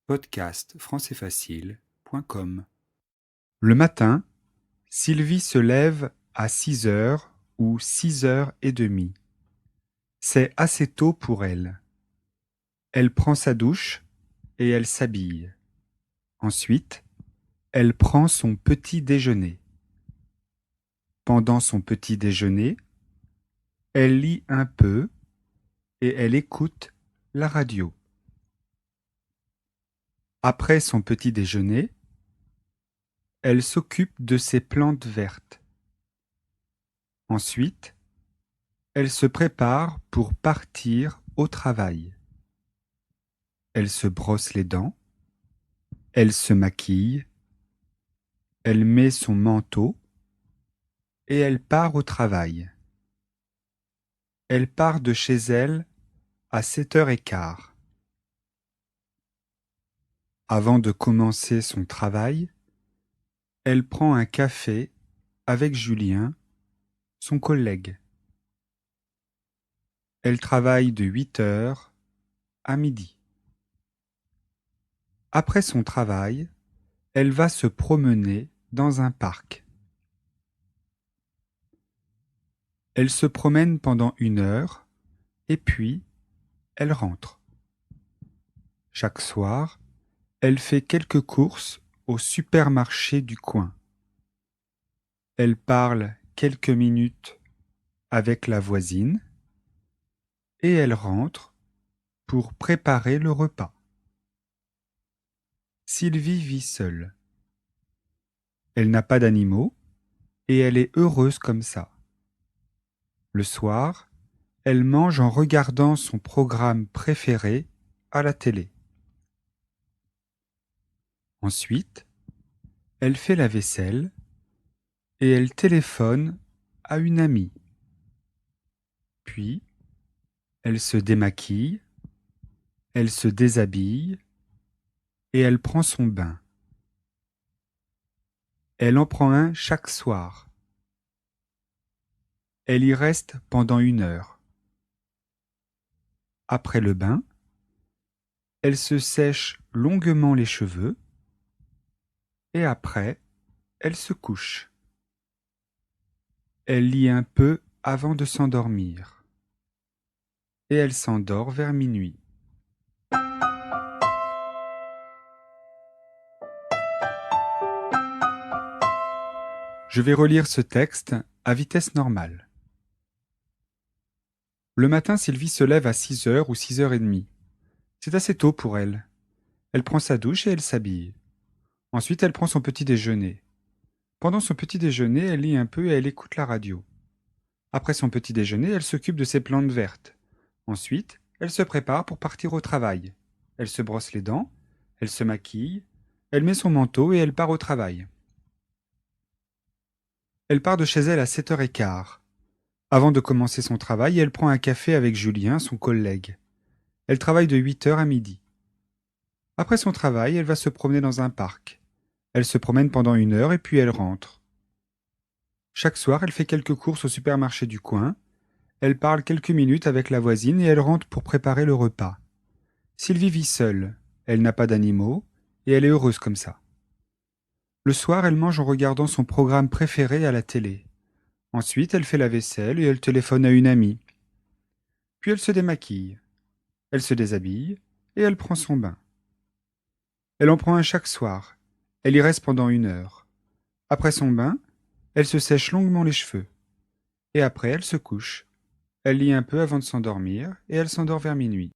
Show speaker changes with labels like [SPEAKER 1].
[SPEAKER 1] Podcast françaisfacile.com. Le matin, Sylvie se lève à 6 heures ou 6h30. C'est assez tôt pour elle. Elle prend sa douche et elle s'habille. Ensuite, elle prend son petit déjeuner. Pendant son petit déjeuner, elle lit un peu et elle écoute la radio. Après son petit déjeuner, elle s'occupe de ses plantes vertes. Ensuite, elle se prépare pour partir au travail. Elle se brosse les dents, elle se maquille, elle met son manteau et elle part au travail. Elle part de chez elle à 7h15. Avant de commencer son travail, elle prend un café avec Julien, son collègue. Elle travaille de 8h à midi. Après son travail, elle va se promener dans un parc. Elle se promène pendant 1 heure et puis elle rentre. Chaque soir, elle fait quelques courses au supermarché du coin. Elle parle quelques minutes avec la voisine et elle rentre pour préparer le repas. Sylvie vit seule. Elle n'a pas d'animaux et elle est heureuse comme ça. Le soir, elle mange en regardant son programme préféré à la télé. Ensuite, elle fait la vaisselle et elle téléphone à une amie. Puis, elle se démaquille, elle se déshabille et elle prend son bain. Elle en prend un chaque soir. Elle y reste pendant 1 heure. Après le bain, elle se sèche longuement les cheveux et après, elle se couche. Elle lit un peu avant de s'endormir et elle s'endort vers minuit. Je vais relire ce texte à vitesse normale. Le matin, Sylvie se lève à 6 heures ou 6h30. C'est assez tôt pour elle. Elle prend sa douche et elle s'habille. Ensuite, elle prend son petit déjeuner. Pendant son petit déjeuner, elle lit un peu et elle écoute la radio. Après son petit déjeuner, elle s'occupe de ses plantes vertes. Ensuite, elle se prépare pour partir au travail. Elle se brosse les dents, elle se maquille, elle met son manteau et elle part au travail. Elle part de chez elle à 7h15. Avant de commencer son travail, elle prend un café avec Julien, son collègue. Elle travaille de 8h à midi. Après son travail, elle va se promener dans un parc. Elle se promène pendant 1 heure et puis elle rentre. Chaque soir, elle fait quelques courses au supermarché du coin. Elle parle quelques minutes avec la voisine et elle rentre pour préparer le repas. Sylvie vit seule. Elle n'a pas d'animaux et elle est heureuse comme ça. Le soir, elle mange en regardant son programme préféré à la télé. Ensuite, elle fait la vaisselle et elle téléphone à une amie. Puis elle se démaquille. Elle se déshabille et elle prend son bain. Elle en prend un chaque soir. Elle y reste pendant 1 heure. Après son bain, elle se sèche longuement les cheveux. Et après, elle se couche. Elle lit un peu avant de s'endormir et elle s'endort vers minuit.